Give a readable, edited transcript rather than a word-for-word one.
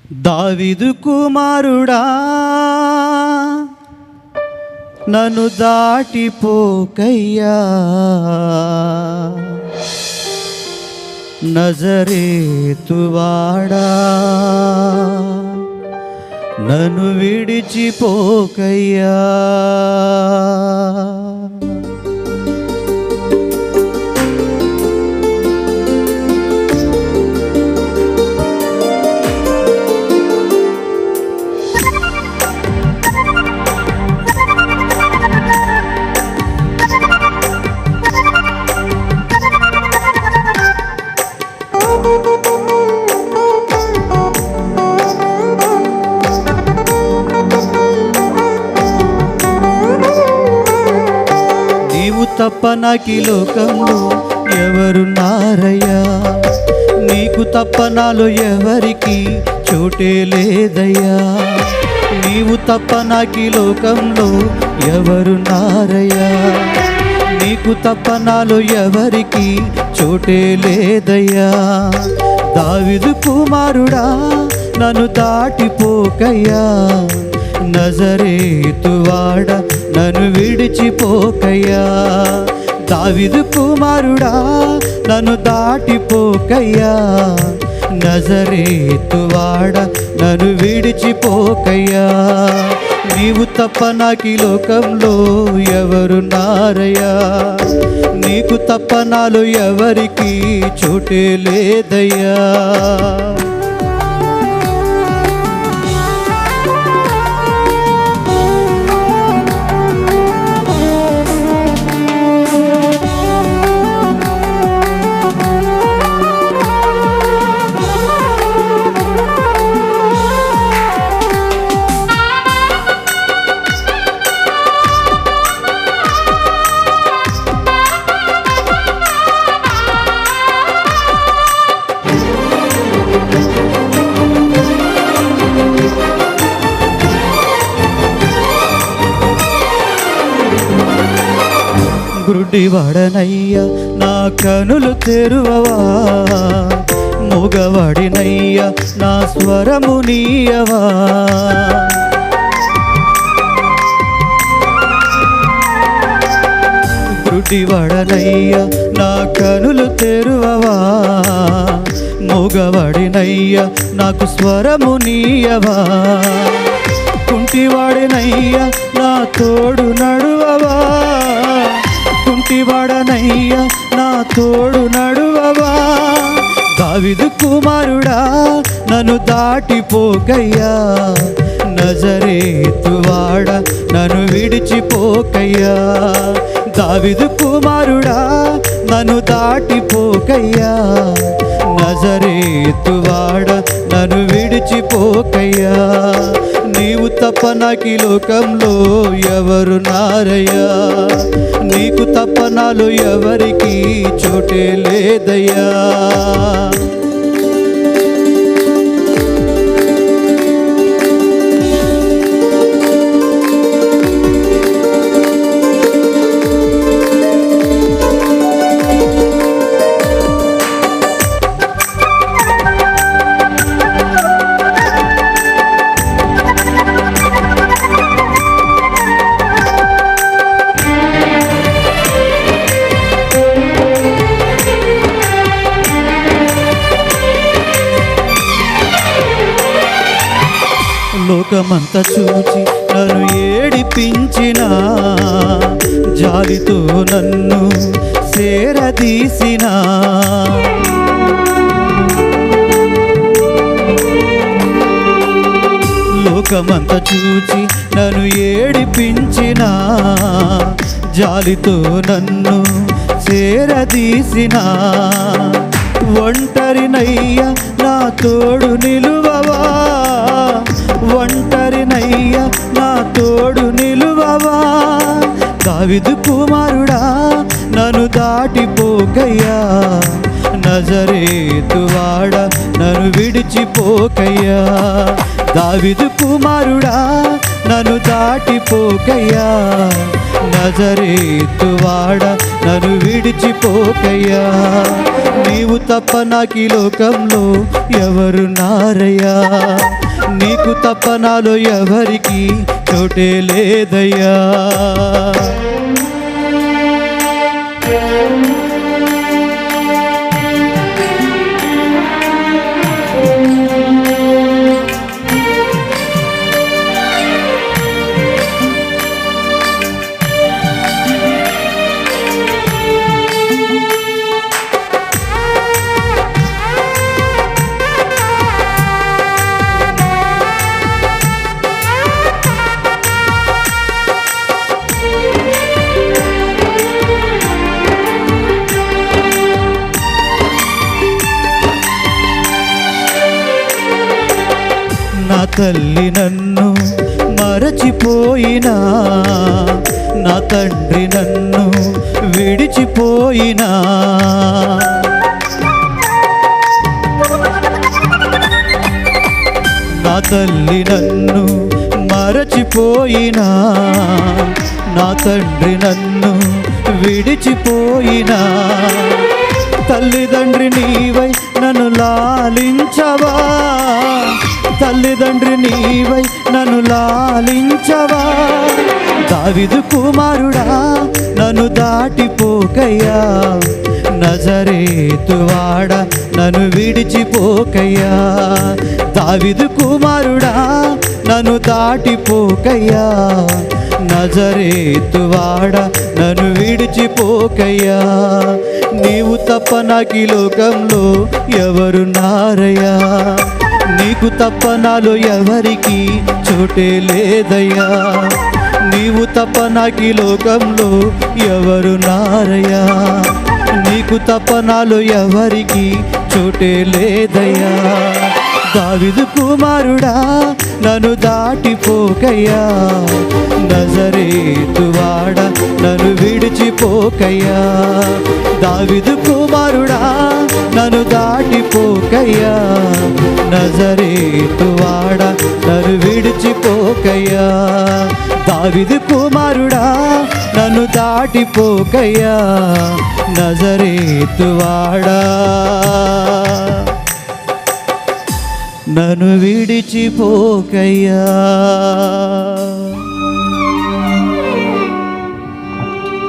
దావీదు కుమారుడా నన్ను దాటిపోకయ్యా, నజరేతువాడా నన్ను విడిచిపోకయ్యా. నీవు తప్ప నాకీ లోకంలో ఎవరున్నారయ్యా, నీకు తప్ప నాలో ఎవరికి చోటే లేదయ్యా. నీవు తప్ప నాకీ లోకంలో ఎవరున్నారయ్యా, నీకు తప్ప నాలో ఎవరికి చోటే లేదయ్యా. దావీదు కుమారుడా నన్ను దాటిపోకయ్యా, నజరేతువాడా నన్ను విడిచిపోకయ్యా. దావీదు కుమారుడా నన్ను దాటిపోకయ్యా, నజరేతువాడా నన్ను విడిచిపోకయ్యా. నీవు తప్ప నాకీ లోకంలో ఎవరున్నారయ్యా, నీకు తప్ప నాలో ఎవరికి చోటే లేదయ్యా. గుడ్డివాడనయ్యా నా కనులు తెరువవా, మూగవాడినయ్యా నా స్వరము నీయవా. గుడ్డివాడనయ్యా నా కనులు తెరువవా, మూగవాడినయ్యా నాకు స్వరము నీయవా. కుంటివాడినయ్యా నా తోడు నడువవా, కుంటివాడనయ్యా నా తోడు నడువవా. దావీదు కుమారుడా నన్ను దాటిపోకయ్యా, నజరేతువాడా నన్ను విడిచిపోకయ్యా. దావీదు కుమారుడా నన్ను దాటిపోకయ్యా, నజరేతువాడా నన్ను విడిచిపోకయ్యా. నీవు తప్ప నాకీ లోకంలో ఎవరున్నారయ్యా, నీకు తప్ప నాలో ఎవరికి చోటే లేదయ్యా. లోకమంతా చూచి నన్ను ఏడిపించిన, జాలితో నన్ను సేరదీసిన. లోకమంతా చూచి నన్ను ఏడిపించిన, జాలితో నన్ను సేరదీసిన. ఒంటరినయ్యా నా తోడు నిలువవా, ఒంటరినయ్యా నా తోడు నిలువవా. దావీదు కుమారుడా నన్ను దాటిపోకయ్యా, నజరేతువాడా నన్ను విడిచిపోకయ్యా. దావీదు కుమారుడా నన్ను దాటిపోకయ్యా, నజరేతువాడ నన్ను విడిచిపోకయ్యా. నీవు తప్ప నాకీ లోకంలో ఎవరున్నారయ్యా, నీకు తప్ప నాలో ఎవరికి చోటే లేదయ్యా. నా తల్లి నన్ను మరచిపోయినా, నా తండ్రి నన్ను విడిచిపోయినా, నా తల్లి నన్ను మరచిపోయినా, నా తండ్రి నన్ను విడిచిపోయినా, తల్లిదండ్రి నీవై నన్ను లాలించవా, తల్లిదండ్రి నీవై నన్ను లాలించవా. దావీదు కుమారుడా నన్ను దాటిపోకయ్యా, నజరేతువాడ నన్ను విడిచిపోకయ్యా. దావీదు కుమారుడా నన్ను దాటిపోకయ్యా, నజరేతువాడ నన్ను విడిచిపోకయ్యా. నీవు తప్ప నాకీ లోకంలో ఎవరున్నారయ్యా, నీకు తప్ప నాలో ఎవరికి చోటే లేదయ్యా. నీవు తప్ప నాకీ లోకంలో ఎవరున్నారయ్యా, నీకు తప్ప నాలో ఎవరికి చోటే లేదయ్యా. దావీదు కుమారుడా నన్ను దాటిపోకయ్యా, నజరేతువాడ నన్ను విడిచిపోకయ్యా. దావీదు కుమారుడా నన్ను దాటిపోకయ్యా, నజరేతువాడ నన్ను విడిచిపోకయ్యా. దావీదు కుమారుడా నన్ను దాటిపోకయ్యా, నజరేతువాడా నన్ను విడిచిపోకయ్యా.